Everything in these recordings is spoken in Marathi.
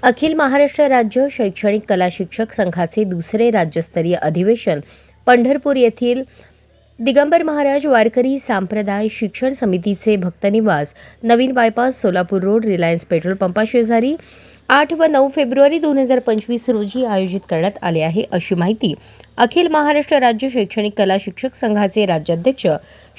अखिल महाराष्ट्र राज्य शैक्षणिक कला शिक्षक संघाचे दुसरे राज्यस्तरीय अधिवेशन पंढरपूर येथील दिगंबर महाराज वारकरी सांप्रदाय शिक्षण समितीचे भक्तनिवास नवीन bypass Solapur road Reliance petrol पंपाशेजारी 8 व 9 फेब्रुवारी 2025 रोजी आयोजित करण्यात आले आहे, अशी माहिती अखिल महाराष्ट्र राज्य शैक्षणिक कला शिक्षक संघाचे राज्याध्यक्ष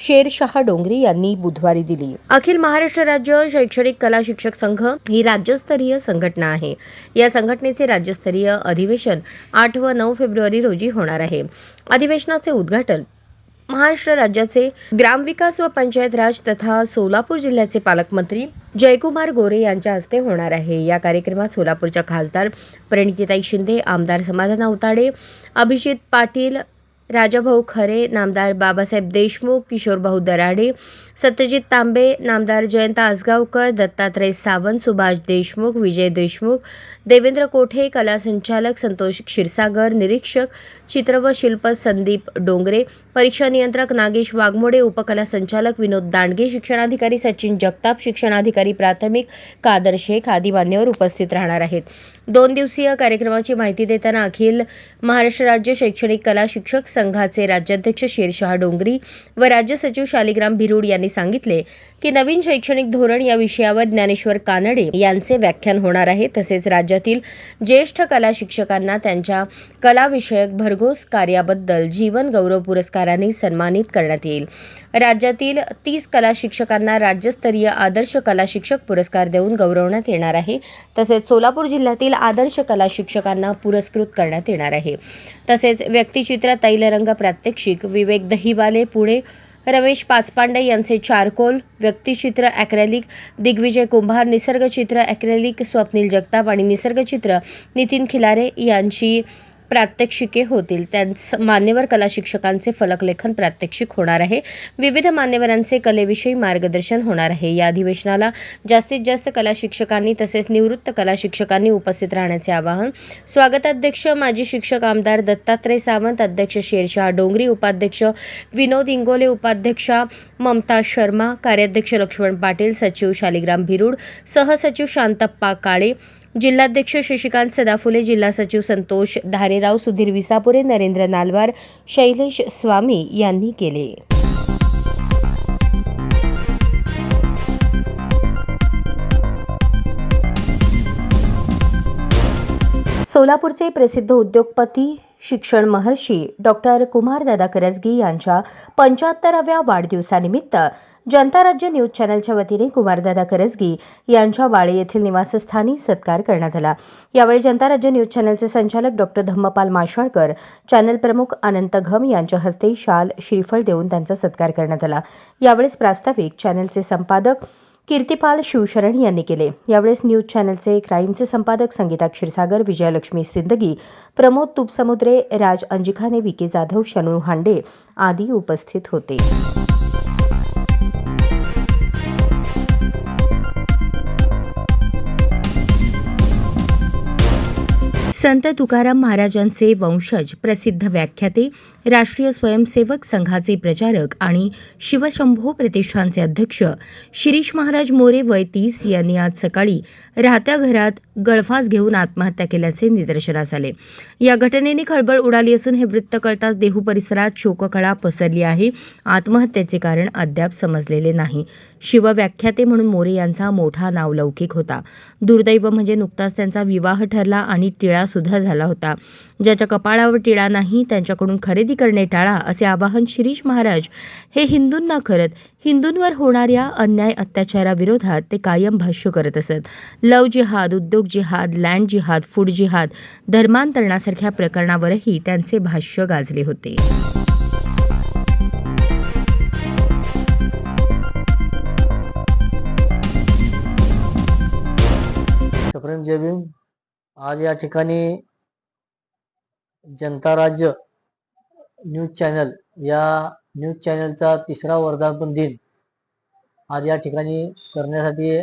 शेरशाह डोंगरे यांनी बुधवारी दिली। अखिल महाराष्ट्र राज्य शैक्षणिक कला शिक्षक संघ ही राज्यस्तरीय संघटना आहे। या संघटनेचे राज्यस्तरीय अधिवेशन 8 व 9 फेब्रुवारी रोजी होणार आहे। अधिवेशनाचे उद्घाटन महाराष्ट्र राज्याचे ग्रामविकास व पंचायत राज तथा सोलापूर जिल्ह्याचे पालकमंत्री जयकुमार गोरे यांच्या हस्ते होणार आहे। या कार्यक्रमात सोलापूरच्या खासदार प्रणितीताई शिंदे, आमदार समाधान अवताडे, अभिजित पाटील, राजाभाऊ खरे, नामदार बाबासाहेब देशमुख, किशोरभाऊ दराडे, सत्यजित तांबे, नामदार जयंत आसगावकर, दत्तात्रय सावंत, सुभाष देशमुख, विजय देशमुख, देवेंद्र कोठे, कला संचालक संतोष क्षीरसागर, निरीक्षक चित्र व शिल्प संदीप डोंगरे, परीक्षा नियंत्रक नागेश वाघमोडे, उपकला संचालक विनोद दांडगे, शिक्षणाधिकारी सचिन जगताप, शिक्षणाधिकारी प्राथमिक कादर शेख आदी मान्यवर उपस्थित राहणार आहेत। 2 दिवसीय कार्यक्रमाची माहिती देताना अखिल महाराष्ट्र राज्य शैक्षणिक कला शिक्षक संघाचे राज्याध्यक्ष शेरशाह डोंगरी व राज्य सचिव शालिग्राम भिरूड यांनी सांगितले की नवीन शैक्षणिक धोरण या विषयावर ज्ञानेश्वर कानडे यांचे व्याख्यान होणार आहे। तसेच राज्यातील ज्येष्ठ कला शिक्षकांना त्यांच्या कला विषयक भरघोस कार्याबद्दल जीवन गौरव पुरस्काराने सन्मानित करण्यात येईल। राज्यातील 30 कला शिक्षकांना राज्यस्तरीय आदर्श कला शिक्षक पुरस्कार देऊन गौरवण्यात येणार आहे। तसेच सोलापूर जिल्ह्यातील आदर्श कला शिक्षकांना पुरस्कृत करण्यात येणार आहे। तसेच व्यक्तिचित्र तैलरंग प्रात्यक्षिक विवेक दहिवाले पुणे, रमेश पाचपांडे यांचे चारकोल व्यक्तिचित्र ॲक्रेलिक दिग्विजय कुंभार, निसर्गचित्र ॲक्रेलिक स्वप्नील जगताप आणि निसर्गचित्र नितीन खिलारे यांची प्रात्यक्षिके होतील। त्यांस मान्यवर कला शिक्षकांचे फलकलेखन प्रात्यक्षिक होणार आहे। विविध मान्यवरांचे कलेविषयी मार्गदर्शन होणार आहे। या अधिवेशनाला जास्तीत जास्त कला शिक्षकांनी तसेच निवृत्त कला शिक्षकांनी उपस्थित राहण्याचे आवाहन स्वागताध्यक्ष माजी शिक्षक आमदार दत्तात्रय सावंत, अध्यक्ष शेरशाह डोंगरी, उपाध्यक्ष विनोद इंगोले, उपाध्यक्षा ममता शर्मा, कार्याध्यक्ष लक्ष्मण पाटील, सचिव शालिग्राम भिरूड, सहसचिव शांतप्पा काळे, जिल्हाध्यक्ष शशिकांत सदाफुले, जिल्हा सचिव संतोष धारेराव, सुधीर विसापुरे, नरेंद्र नालवार, शैलेश स्वामी यांनी केले। सोलापूरचे प्रसिद्ध उद्योगपती शिक्षण महर्षी डॉक्टर कुमारदादा करजगी यांच्या 75व्या वाढदिवसानिमित्त जनता राज्य न्यूज चॅनलच्या वतीने कुमारदादा करजगी यांच्या वाळे येथील निवासस्थानी सत्कार करण्यात आला। यावेळी जनता राज्य न्यूज चॅनलचे संचालक डॉक्टर धम्मपाल माशाळकर, चॅनल प्रमुख अनंत घम यांच्या हस्ते शाल श्रीफळ देऊन त्यांचा सत्कार करण्यात आला। यावेळेस प्रास्ताविक चॅनलचे संपादक कीर्तिपाल शिवशरण यांनी केले। यावेळेस न्यूज चॅनलचे क्राईमचे संपादक संगीता क्षीरसागर, विजयलक्ष्मी सिंदगी, प्रमोद तुपसमुद्रे, राज अंजिखाने, विके जाधव, शनू हांडे आदी उपस्थित होते। संत तुकाराम महाराजांचे वंशज, प्रसिद्ध व्याख्याते, राष्ट्रीय स्वयंसेवक संघाचे प्रचारक आणि शिवशंभो प्रतिष्ठानचे अध्यक्ष शिरीष महाराज मोरे वय 30 यांनी आज सकाळी राहत्या घरात गळफास घेऊन आत्महत्या केल्याचे निदर्शनास आले। या घटनेने खळबळ उडाली असून हे वृत्त कळताच देहू परिसरात शोककळा पसरली आहे। आत्महत्येचे कारण अद्याप समजलेले नाही। शिवव्याख्याते म्हणून मोरे यांचा मोठा नावलौकिक होता। दुर्दैव म्हणजे नुकताच त्यांचा विवाह ठरला आणि टिळा सुद्धा झाला होता। ज्याच्या कपाळावर टिळा नाही त्यांच्याकडून खरेदी करणे टाळा, असे आवाहन शिरीष महाराज हे हिंदूंना करत हिंदूंवर होणाऱ्या अन्याय अत्याचाराविरोधात ते कायम भाष्य करत असत। लव जिहाद, उद्योग जिहाद, लँड जिहाद, फूड जिहाद, धर्मांतरणासारख्या प्रकरणावरही त्यांचे भाष्य गाजले होते। प्रेम जय भीम। आज या ठिकाणी जनता राज्य न्यूज चॅनल या न्यूज चॅनलचा 3रा वर्धापन दिन आज या ठिकाणी करण्यासाठी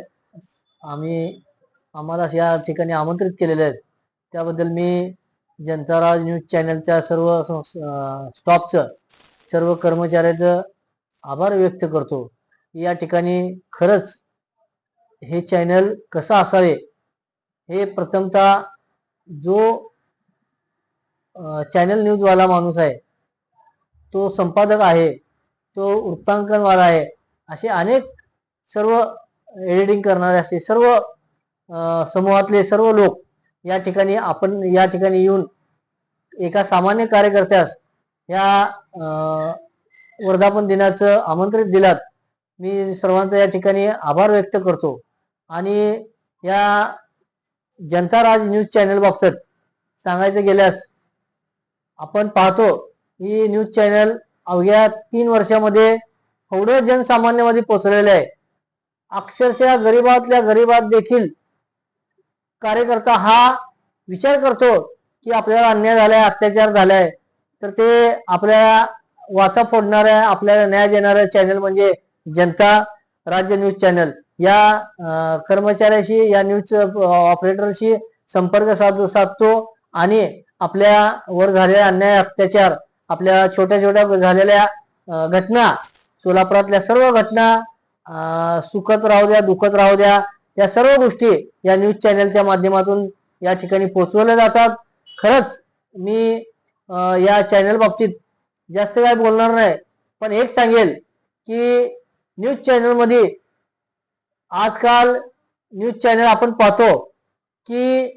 आम्हाला या ठिकाणी आमंत्रित केलेले आहेत। त्याबद्दल मी जनता राज्य न्यूज चॅनलच्या सर्व स्टाफचं, सर्व कर्मचाऱ्याचं आभार व्यक्त करतो। या ठिकाणी खरंच हे चॅनल कसं असावे हे प्रथमतः जो चॅनल न्यूजवाला माणूस आहे, तो संपादक आहे, तो वृत्तांकनवाला आहे, असे अनेक सर्व एडिटिंग करणारे असते सर्व समूहातले सर्व लोक आपण या ठिकाणी येऊन एका सामान्य कार्यकर्त्यास या वर्धापन दिनाचं आमंत्रित दिलात. मी सर्वांचा या ठिकाणी आभार व्यक्त करतो. आणि या जनता राज न्यूज चॅनल बाबतीत सांगायचं गेल्यास आपण पाहतो ही न्यूज चॅनल अवघ्या 3 वर्षामध्ये एवढं जनसामान्यामध्ये पोहोचलेलं आहे. अक्षरशः गरीबातल्या गरीबात देखील कार्यकर्ता हा विचार करतो की आपल्याला अन्याय झालाय, अत्याचार झालाय, तर ते आपल्याला वाचा फोडणाऱ्या, आपल्याला न्याय देणारं चॅनल म्हणजे जनता राज्य न्यूज चॅनल. या कर्मचाऱ्याशी, या न्यूज ऑपरेटरशी संपर्क साधतो आणि आपल्या वर झालेल्या अन्याय, अत्याचार, आपल्या छोट्या छोट्या झालेल्या घटना, सोलापुरातल्या सर्व घटना सुखद राहू द्या, दुःखद राहू द्या, या सर्व गोष्टी या न्यूज चॅनलच्या माध्यमातून या ठिकाणी पोहोचवल्या जातात. खरंच मी या चॅनल बाबतीत जास्त काय बोलणार नाही, पण एक सांगेल की न्यूज चॅनलमध्ये आजकाल न्यूज चॅनल आपण पाहतो की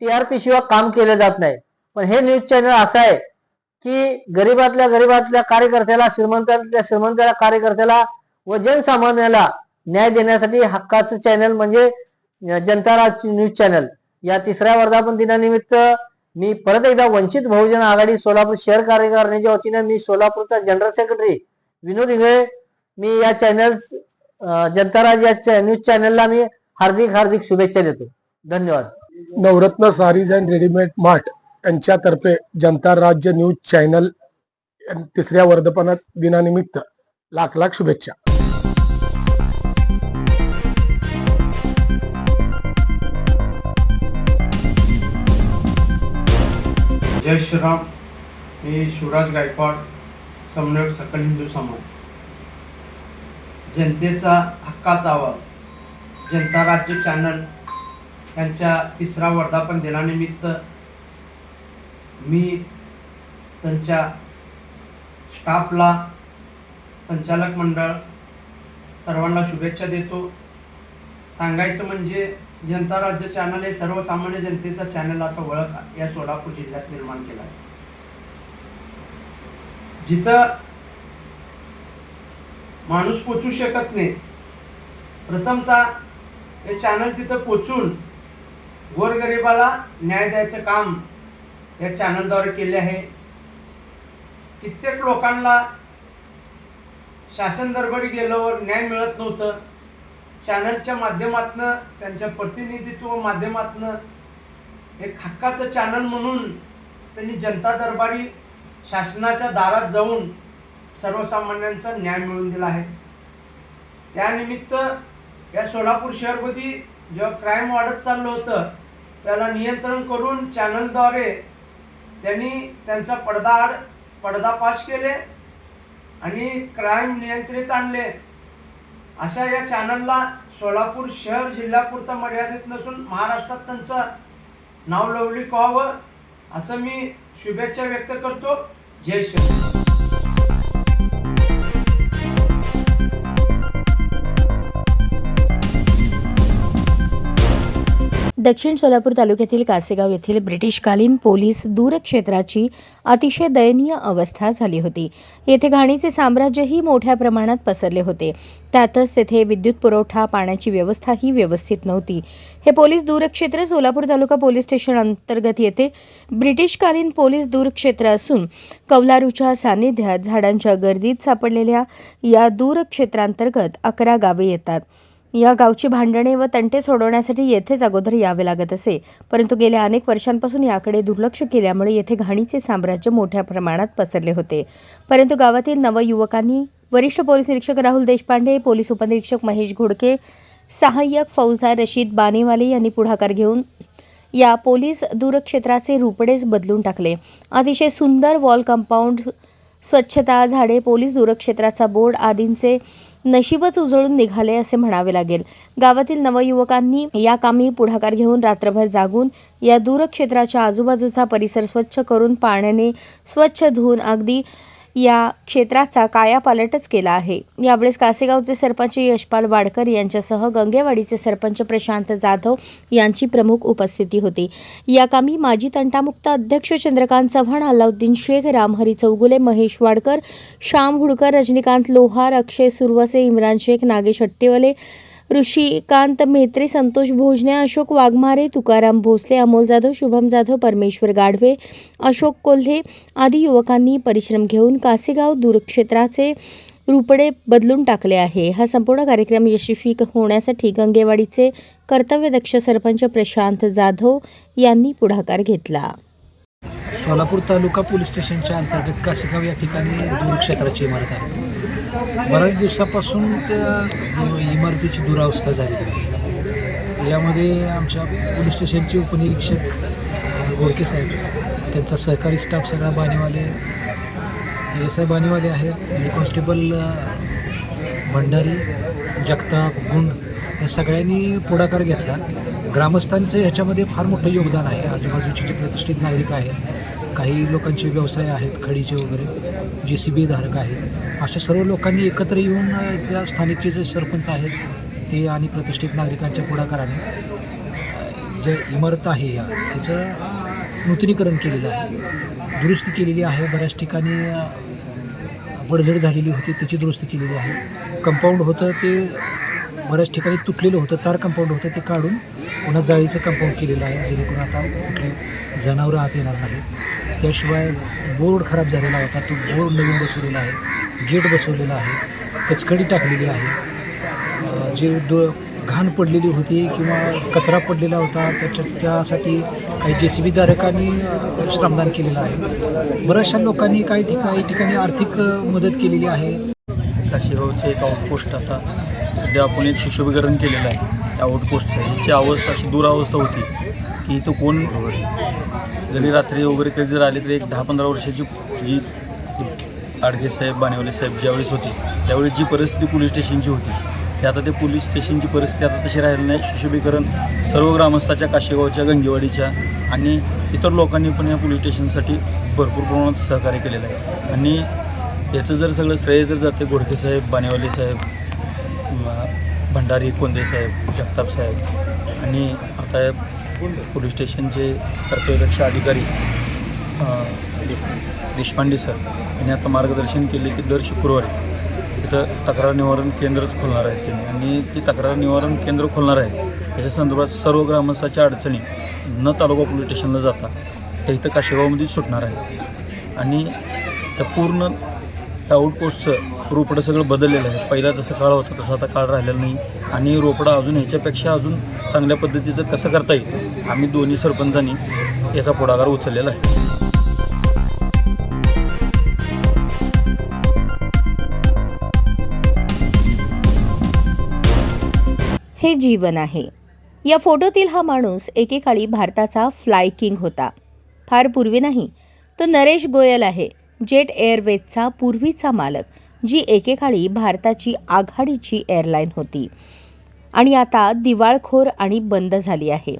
TRP शिवाय काम केलं जात नाही. पण हे न्यूज चॅनल असं आहे की गरीबातल्या कार्यकर्त्याला, श्रीमंतातल्या कार्यकर्त्याला व जनसामान्याला न्याय देण्यासाठी हक्काचं चॅनल म्हणजे जनता राज न्यूज चॅनल. या 3ऱ्या वर्धापन दिनानिमित्त मी परत एकदा वंचित बहुजन आघाडी सोलापूर शहर कार्यकारिणीच्या वतीने मी सोलापूरचा जनरल सेक्रेटरी विनोद इंगळे, मी या चॅनल जनता राज या न्यूज चॅनलला मी हार्दिक शुभेच्छा देतो. धन्यवाद. नवरत्न सारीज अँड रेडीमेड मार्ट यांच्यातर्फे जनता राज्य न्यूज चॅनल 3ऱ्या वर्धापन दिनानिमित्त लाख शुभेच्छा. जय श्रीराम. मी शिवराज गायकवाड, समन्वयक सकल हिंदू समाज. जनतेचा हक्काचा आवाज जनता राज्य चॅनल यांच्या 3रा वर्धापन दिनानिमित्त मी त्यांच्या स्टाफला, संचालक मंडळ सर्वांना शुभेच्छा देतो. सांगायचं म्हणजे जनता राज्य चॅनल हे सर्वसामान्य जनतेचा चॅनल असा ओळख या सोलापूर जिल्ह्यात निर्माण केला आहे. जिथं माणूस पोचू शकत नाही, प्रथमतः हे चॅनल तिथं पोचून गोरगरिबाला न्याय द्यायचं काम या चॅनलद्वारे केले आहे. कित्येक लोकांना शासन दरबारी गेल्यावर न्याय मिळत नव्हतं. चॅनलच्या माध्यमातून, त्यांच्या प्रतिनिधित्व माध्यमातून एक हक्काचं चॅनल म्हणून त्यांनी जनता दरबारी शासनाच्या दारात जाऊन सर्वसामान्यांचा न्याय मिळवून दिला आहे. त्यानिमित्त या सोलापूर शहरमध्ये जेव्हा क्राईम वाढत चाललं होतं, त्याला नियंत्रण करून चॅनलद्वारे त्यांनी त्यांचा पर्दाफाश केले आणि क्राईम नियंत्रित आणले. अशा या चॅनलला सोलापूर शहर जिल्ह्यापुरतं मर्यादित नसून महाराष्ट्रात त्यांचं नाव लौकिक व्हावं असं मी शुभेच्छा व्यक्त करतो. जय श्री. दक्षिण सोलापूर तालुक्यातील कासेगाव येथील ब्रिटिशकालीन पोलीस दूरक्षेत्राची अतिशय दयनीय अवस्था झाली होती. येथे घाणीचे साम्राज्यही मोठ्या प्रमाणात पसरले होते. त्यातच तेथे विद्युत पुरवठा, पाण्याची व्यवस्थाही व्यवस्थित नव्हती. हे पोलीस दूरक्षेत्र सोलापूर तालुका पोलीस स्टेशन अंतर्गत येते. ब्रिटिशकालीन पोलीस दूरक्षेत्र असून कौलारूच्या सानिध्यात झाडांच्या गर्दीत सापडलेल्या या दूरक्षेत्रांतर्गत 11 गावे येतात. या गावची भांडणे व तंटे सोडवण्यासाठी येथेच अगोदर यावे लागत असे, परंतु गेल्या अनेक वर्षांपासून याकडे दुर्लक्ष केल्यामुळे येथे घाणीचे साम्राज्य मोठ्या प्रमाणात पसरले होते. परंतु गावातील नवयुवकांनी वरिष्ठ पोलीस निरीक्षक राहुल देशपांडे, पोलीस उपनिरीक्षक महेश घोडके, सहाय्यक फौजदार रशीद बानेवाले यांनी पुढाकार घेऊन या पोलीस दूरक्षेत्राचे रूपडेच बदलून टाकले. अतिशय सुंदर वॉल कंपाऊंड, स्वच्छता, झाडे, पोलीस दूरक्षेत्राचा बोर्ड आदींचे नशीबच उजळून निघाले असे म्हणावे लागेल. गावातील नवयुवकांनी या कामी पुढाकार घेऊन रात्रभर जागून या दूर क्षेत्राच्या आजूबाजूचा परिसर स्वच्छ करून पाण्याने स्वच्छ धुवून अगदी या क्षेत्राचा कायापालटच केला आहे. यावेळेस कासेगावचे सरपंच यशपाल वाडकर यांच्यासह गंगेवाडीचे सरपंच प्रशांत जाधव यांची प्रमुख उपस्थिती होती. या कामी माजी तंटामुक्त अध्यक्ष चंद्रकांत चव्हाण, अल्लाउद्दीन शेख, रामहरी चौगुले, महेश वाडकर, श्याम हुडकर, रजनीकांत लोहार, अक्षय सुरवसे, इम्रान शेख, नागेश हट्टेवले, ऋषिकांत म्हेत्रे, संतोष भोजने, अशोक वाघमारे, तुकाराम भोसले, अमोल जाधव, शुभम जाधव, परमेश्वर गाढवे, अशोक कोल्हे आदी युवकांनी परिश्रम घेऊन कासेगाव दूरक्षेत्राचे रूपडे बदलून टाकले आहे. हा संपूर्ण कार्यक्रम यशस्वी होण्यासाठी गंगेवाडीचे कर्तव्यदक्ष सरपंच प्रशांत जाधव यांनी पुढाकार घेतला. सोलापूर तालुका पोलीस स्टेशनच्या अंतर्गत कासेगाव या ठिकाणी दूरक्षेत्राची इमारत आहे. बऱ्याच दिवसापासून त्या इमारतीची दुरावस्था झालेली होती. यामध्ये आमच्या पोलीस स्टेशनचे उपनिरीक्षक गोडके साहेब, त्यांचा सहकारी स्टाफ सगळा बाणेवाले, एस.आय. बाणेवाले आहेत, हेड कॉन्स्टेबल भंडारी, जगताप, गुंड या सगळ्यांनी पुढाकार घेतला. ग्रामस्थांचं ह्याच्यामध्ये फार मोठं योगदान आहे. आजूबाजूचे जे प्रतिष्ठित नागरिक आहेत, काही लोकांचे व्यवसाय आहेत, खडीचे वगैरे, JCB धारक आहेत, अशा सर्व लोकांनी एकत्र येऊन त्या स्थानिकचे जे सरपंच आहेत ते आणि प्रतिष्ठित नागरिकांच्या पुढाकाराने जे इमारत आहे या त्याचं नूतनीकरण केलेलं आहे, दुरुस्ती केलेली आहे. बऱ्याच ठिकाणी पडझड झालेली होती, त्याची दुरुस्ती केलेली आहे. कंपाऊंड होतं ते बऱ्याच ठिकाणी तुटलेलं होतं, तार कंपाऊंड होतं ते काढून पुन्हा जाळीचं कंपाऊंड केलेलं आहे, जेणेकरून आता कुठले जनावरं आत येणार नाहीत. त्याशिवाय बोर्ड खराब झालेला होता, तो बोर्ड नवीन बसवलेला आहे, गेट बसवलेला आहे, कचकडी टाकलेली आहे. जे घाण पडलेली होती किंवा कचरा पडलेला होता त्यासाठी काही JCB धारकांनी श्रमदान केलेलं आहे. बऱ्याचशा लोकांनी काही ठिकाणी आर्थिक मदत केलेली आहे. कासेगावचे एक आउटपोस्ट आता सध्या आपण एक सुशोभीकरण केलेलं आहे. त्या आउटपोस्टचं ह्याची अवस्था अशी दुरावस्था होती की इथं कोण जरी रात्री वगैरे कधी जर आले तर एक 10-15 वर्षाची जी आडगे साहेब, बाणेवाले साहेब ज्यावेळेस होते त्यावेळेस जी परिस्थिती पोलीस स्टेशनची होती ते आता ते पोलीस स्टेशनची परिस्थिती आता तशी राहिली नाही. सुशोभीकरण सर्व ग्रामस्थाच्या, कासेगावच्या, गंगेवाडीच्या आणि इतर लोकांनी पण या पोलीस स्टेशनसाठी भरपूर प्रमाणात सहकार्य केलेलं आहे. आणि याचं जर सगळं श्रेय जर जाते गोडके साहेब, बाणेवाले साहेब, भंडारी, कोंदे साहेब, जगताप साहेब आणि आता पोलीस स्टेशनचे कर्तव्यदक्ष अधिकारी देशपांडे सर यांनी आता मार्गदर्शन केले की दर शुक्रवारी इथं तक्रार निवारण केंद्रच खोलणार आहेत त्यांनी, आणि ती तक्रार निवारण केंद्र खोलणार आहे. याच्या संदर्भात सर्व ग्रामस्थांच्या अडचणी न तालुका पोलीस स्टेशनला जाता त्या इथं कासेगावमध्ये सुटणार आहे. आणि त्या पूर्ण त्या आउटपोस्टचं रोपडं सगळं बदललेलं आहे. पहिला जसं काळ होता तसं आता काळ राहिलेला नाही. आणि रोपडं अजून ह्याच्यापेक्षा अजून चांगल्या पद्धतीचं कसं करता येईल आम्ही दोन्ही सरपंचांनी याचा पुढाकार उचललेला आहे. हे जीवन आहे. या फोटोतील हा माणूस एकेकाळी भारताचा फ्लाय किंग होता. फार पूर्वी नाही, तो नरेश गोयल आहे, जेट एअरवेजचा पूर्वीचा मालक, जी एकेकाळी भारताची आघाडीची एअरलाईन होती आणि आता दिवाळखोर आणि बंद झाली आहे.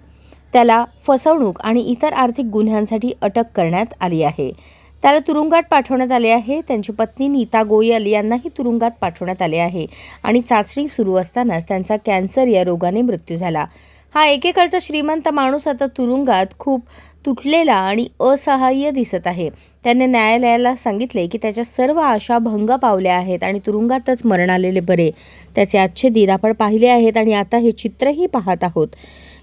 त्याला फसवणूक आणि इतर आर्थिक गुन्ह्यांसाठी अटक करण्यात आली आहे. त्याला तुरुंगात पाठवण्यात आले आहे. त्यांची पत्नी नीता गोयल यांनाही तुरुंगात पाठवण्यात आले आहे आणि चाचणी सुरू असतानाच त्यांचा कॅन्सर या रोगाने मृत्यू झाला. हा एकेकाळचा श्रीमंत माणूस आता तुरुंगात खूप तुटलेला आणि असहाय्य दिसत आहे. त्याने न्यायालयाला सांगितले की त्याच्या सर्व आशा भंग पावल्या आहेत आणि तुरुंगातच मरण आलेले बरे. त्याचे आजचे दिन आपण पाहिले आहेत आणि आता हे चित्रही पाहत आहोत.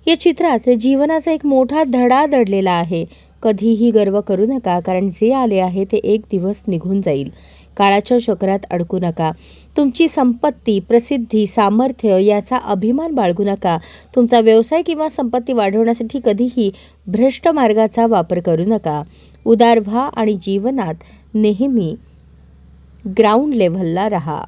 या चित्रात जीवनाचा एक मोठा धडा दडलेला आहे. कधीही गर्व करू नका, कारण जे आले आहे ते एक दिवस निघून जाईल. काळाच्या चक्रात अडकू नका. तुमची संपत्ती, प्रसिद्धी, सामर्थ्य याचा अभिमान बाळगू नका. तुमचा व्यवसाय किंवा संपत्ती वाढवण्यासाठी कधीही भ्रष्ट मार्गाचा वापर करू नका. उदार व्हा आणि जीवनात नेहमी ग्राउंड लेव्हलला राहा.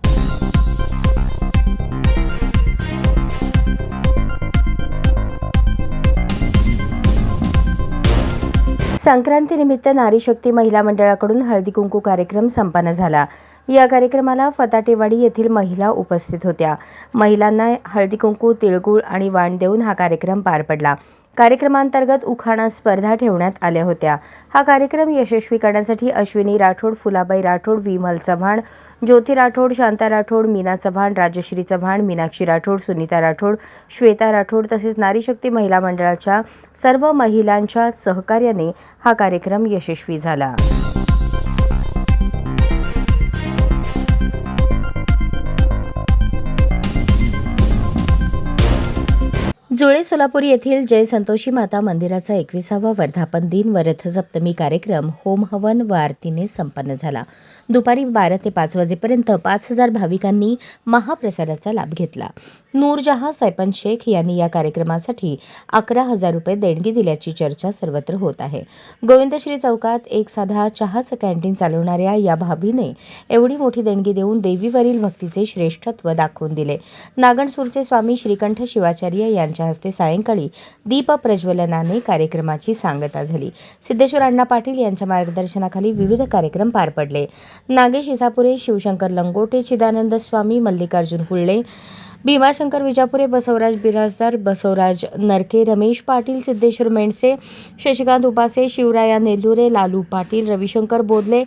संक्रांतीनिमित्त नारी शक्ती महिला मंडळाकडून हळदी कुंकू कार्यक्रम संपन्न झाला. या कार्यक्रमाला फताटेवाडी येथील महिला उपस्थित होत्या. महिलांना हळदी कुंकू, तिळगुळ आणि वाण देऊन हा कार्यक्रम पार पडला. कार्यक्रमांतर्गत उखाणा स्पर्धा ठेवण्यात आल्या होत्या. हा कार्यक्रम यशस्वी करण्यासाठी अश्विनी राठोड, फुलाबाई राठोड, विमल चव्हाण, ज्योती राठोड, शांता राठोड, मीना चव्हाण, राजश्री चव्हाण, मीनाक्षी राठोड, सुनीता राठोड, श्वेता राठोड तसेच नारी शक्ती महिला मंडळाच्या सर्व महिलांच्या सहकार्याने हा कार्यक्रम यशस्वी झाला. जुळे सोलापूर येथील जय संतोषी माता मंदिराचा 21वा वर्धापन दिन व रथसप्तमी कार्यक्रम होम हवन व आरतीने संपन्न झाला. दुपारी 12 ते 5 वाजेपर्यंत 5,000 भाविकांनी महाप्रसादाचा लाभ घेतला. नूरजहां सैपन शेख यांनी या कार्यक्रमासाठी 11,000 रुपये देणगी दिल्याची चर्चा सर्वत्र होत आहे. गोविंदश्री चौकात एक साधा चहाचं कॅन्टीन चालवणाऱ्या या भाभीने एवढी मोठी देणगी देऊन देवीवरील भक्तीचे श्रेष्ठत्व दाखवून दिले. नागणसूरचे स्वामी श्रीकंठ शिवाचार्य यांच्या हस्ते सायंकाळी दीप प्रज्वलनाने कार्यक्रमाची सांगता झाली. सिद्धेश्वर अण्णा पाटील यांच्या मार्गदर्शनाखाली विविध कार्यक्रम पार पडले. नागेश इसापुरे, शिवशंकर लंगोटे, चिदानंद स्वामी, मल्लिकार्जुन हुळ्ळे, भीमाशंकर विजापुरे, बसवराज बिराजदार, बसवराज नरके, रमेश पाटील, सिद्धेश्वर मेंडसे, शशिकांत उपासे, शिवराया नेल्लुरे, लालू पाटील, रविशंकर बोदले,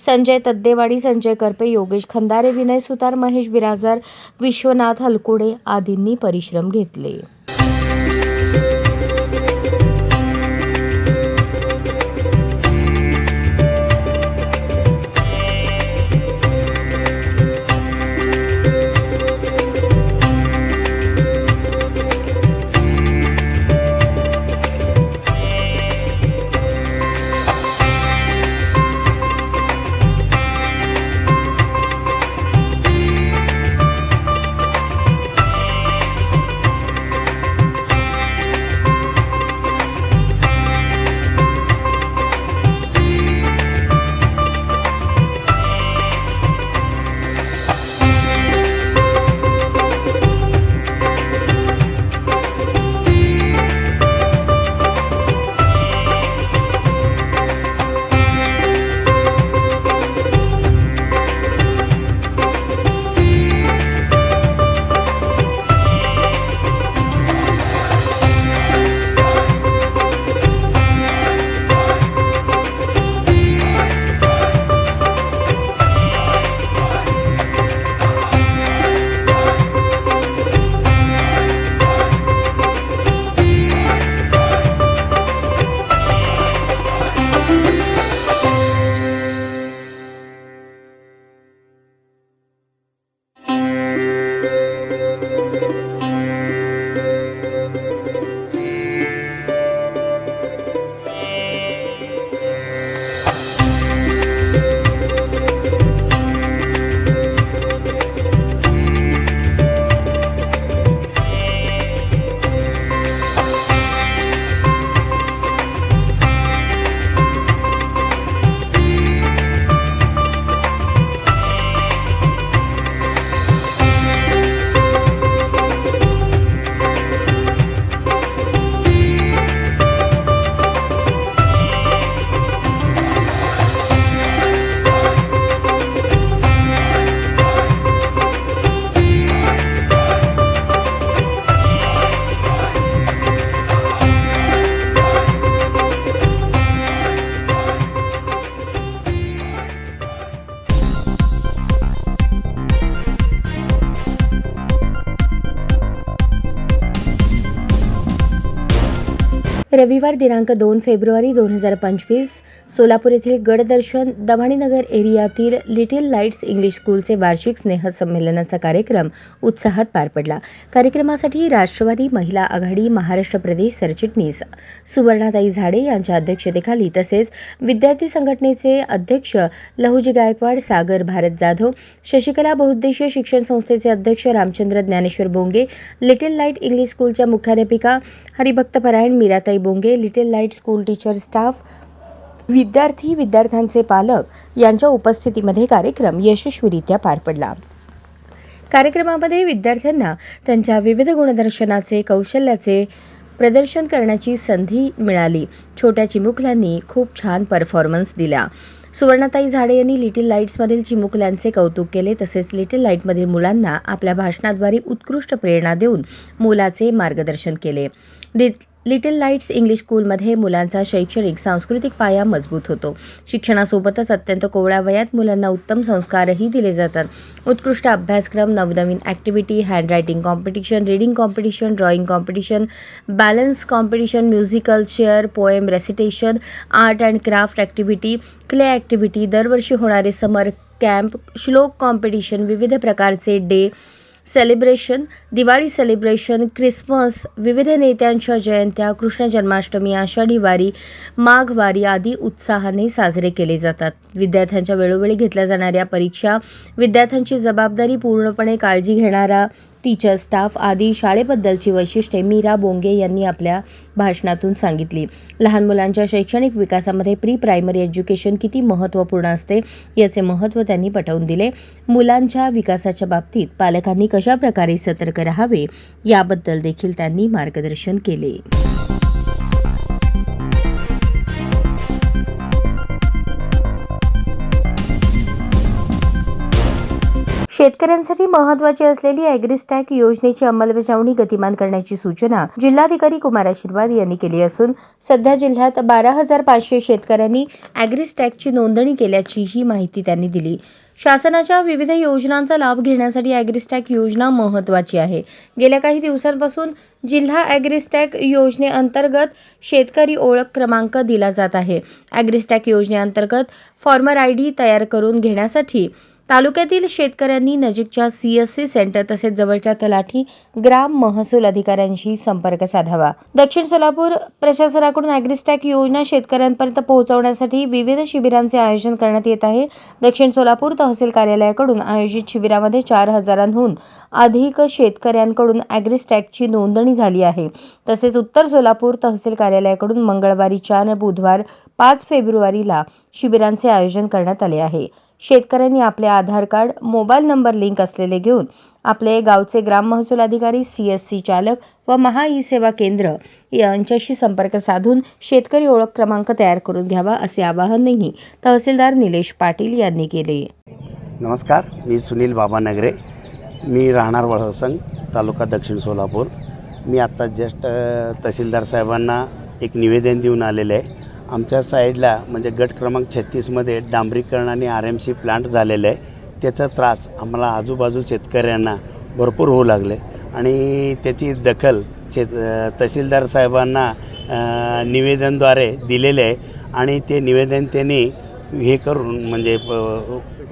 संजय तद्देवाडी, संजय करपे, योगेश खंदारे, विनय सुतार, महेश बिराजदार, विश्वनाथ हलकुडे आदींनी परिश्रम घेतले. रविवार दिनांक 2 फेब्रुवारी 2025 सोलापूर येथील गडदर्शन दमाणीनगर एरियातील लिटिल लाईट्स इंग्लिश स्कूलचे वार्षिक स्नेहसंमेलनाचा कार्यक्रम उत्साहात पार पडला. कार्यक्रमासाठी राष्ट्रवादी महिला आघाडी महाराष्ट्र प्रदेश सरचिटणीस सुवर्णाताई झाडे यांच्या अध्यक्षतेखाली तसेच विद्यार्थी संघटनेचे अध्यक्ष लहुजी गायकवाड, सागर भारत जाधव, शशिकला बहुउद्देशीय शिक्षण संस्थेचे अध्यक्ष Ramchandra Dnyaneshwar Bonge, little light English स्कूलच्या मुख्याध्यापिका हरिभक्तपरायण मीराताई Bonge, little light school teacher staff, विद्यार्थ्यांचे पालक यांच्या उपस्थितीमध्ये कार्यक्रम यशस्वीरित्या पार पडला. कार्यक्रमामध्ये विद्यार्थ्यांना त्यांच्या विविध गुणदर्शनाचे, कौशल्याचे प्रदर्शन करण्याची संधी मिळाली. छोट्या चिमुकल्यांनी खूप छान परफॉर्मन्स दिला. सुवर्णाताई झाडे यांनी लिटिल लाईट्समधील चिमुकल्यांचे कौतुक केले. तसेच लिटिल लाईटमधील मुलांना आपल्या भाषणाद्वारे उत्कृष्ट प्रेरणा देऊन मुलाचे मार्गदर्शन केले. लिटिल लाईट्स इंग्लिश स्कूलमध्ये मुलांचा शैक्षणिक सांस्कृतिक पाया मजबूत होतो. शिक्षणासोबतच अत्यंत कोवळ्या वयात मुलांना उत्तम संस्कारही दिले जातात. उत्कृष्ट अभ्यासक्रम, नवनवीन activity, handwriting competition, reading competition, drawing competition, balance competition, musical chair, poem recitation, art and craft activity, clay activity, दरवर्षी होणारे समर कॅम्प, श्लोक कॉम्पिटिशन, विविध प्रकारचे day celebration, Diwali celebration, Christmas, विविध नेत्यांच्या जयंत्या, कृष्ण जन्माष्टमी, आषाढी वारी, माघ वारी आदी उत्साहाने साजरे केले जातात. विद्यार्थ्यांच्या वेळोवेळी घेतल्या जाणाऱ्या परीक्षा, विद्यार्थ्यांची जबाबदारी, पूर्णपणे काळजी घेणारा टीचर स्टाफ आदी शाळेबद्दलची वैशिष्ट्ये मीरा बोंगे यांनी आपल्या भाषणातून सांगितली. लहान मुलांच्या शैक्षणिक विकासामध्ये प्री प्रायमरी एज्युकेशन किती महत्त्वपूर्ण असते याचे महत्त्व त्यांनी पटवून दिले. मुलांच्या विकासाच्या बाबतीत पालकांनी कशा प्रकारे सतर्क राहावे याबद्दल देखील त्यांनी मार्गदर्शन केले. शेतकऱ्यांसाठी महत्त्वाची असलेली ॲग्रिस्टॅक योजनेची अंमलबजावणी गतिमान करण्याची सूचना जिल्हाधिकारी कुमार आशीर्वाद यांनी केली असून सध्या जिल्ह्यात 12,500 शेतकऱ्यांनी ॲग्रिस्टॅकची नोंदणी केल्याचीही माहिती त्यांनी दिली. शासनाच्या विविध योजनांचा लाभ घेण्यासाठी ॲग्रिस्टॅक योजना महत्त्वाची आहे. गेल्या काही दिवसांपासून जिल्हा ॲग्रिस्टॅक योजनेअंतर्गत शेतकरी ओळख क्रमांक दिला जात आहे. ॲग्रिस्टॅक योजनेअंतर्गत फॉर्मर ID तयार करून घेण्यासाठी तालुक्यातील शेतकऱ्यांनी नजीकच्या CSC सेंटर तसेच जवळच्या तलाठी ग्राम महसूल अधिकाऱ्यांशी संपर्क साधावा. दक्षिण सोलापूर प्रशासनाकडून ॲग्रिस्टॅक योजना शेतकऱ्यांपर्यंत पोहोचवण्यासाठी विविध शिबिरांचे आयोजन करण्यात येत आहे. दक्षिण सोलापूर तहसील कार्यालयाकडून आयोजित शिबिरामध्ये 4,000हून अधिक शेतकऱ्यांकडून ॲग्रिस्टॅकची नोंदणी झाली आहे. तसेच उत्तर सोलापूर तहसील कार्यालयाकडून मंगळवारी 4, बुधवार 5 फेब्रुवारीला शिबिरांचे आयोजन करण्यात आले आहे. शेतकऱ्यांनी आपले आधार कार्ड, मोबाईल नंबर लिंक असलेले घेऊन आपले गावचे ग्राम महसूल अधिकारी, CSC चालक व महा ई सेवा केंद्र यांच्याशी संपर्क साधून शेतकरी ओळख क्रमांक तयार करून घ्यावा असे आवाहनही तहसीलदार निलेश पाटील यांनी केले. नमस्कार, मी सुनील बाबा नगरे. मी राहणार वळसंग, तालुका दक्षिण सोलापूर. मी आत्ता जस्ट तहसीलदार साहेबांना एक निवेदन देऊन आलेले आहे. आमच्या साईडला म्हणजे गट क्रमांक 36मध्ये डांबरीकरण आणि RMC प्लांट झालेलं आहे. त्याचा त्रास आम्हाला आजूबाजू शेतकऱ्यांना भरपूर होऊ लागले आणि त्याची दखल तहसीलदार साहेबांना निवेदनद्वारे दिलेले आहे आणि ते निवेदन त्यांनी हे करून म्हणजे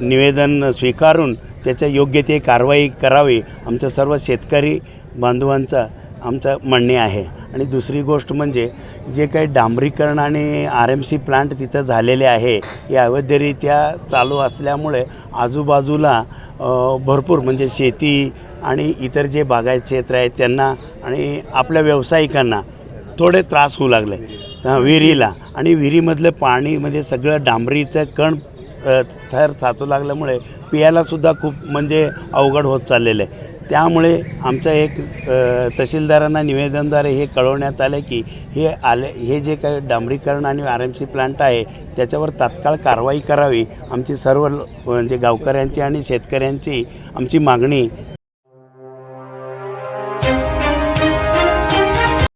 निवेदन स्वीकारून त्याच्या योग्य ते कारवाई करावी आमच्या सर्व शेतकरी बांधवांचा आमचं म्हणणे आहे. आणि दुसरी गोष्ट म्हणजे जे काही डांबरीकरण आणि RMC प्लांट तिथं झालेले आहे हे अवैधरित्या चालू असल्यामुळे आजूबाजूला भरपूर म्हणजे शेती आणि इतर जे बागायत क्षेत्र आहेत त्यांना आणि आपल्या व्यावसायिकांना थोडे त्रास होऊ लागले. विहिरीला आणि विहिरीमधलं पाणी म्हणजे सगळं डांबरीचं कण थर साचू लागल्यामुळे पियालासुद्धा खूप म्हणजे अवघड होत चाललेलं आहे. त्यामुळे आमचं एक तहसीलदारांना निवेदनद्वारे हे कळवण्यात आलं की हे जे काही डांबरीकरण आणि RMC प्लांट आहे त्याच्यावर तात्काळ कारवाई करावी. आमची सर्व म्हणजे गावकऱ्यांची आणि शेतकऱ्यांची आमची मागणी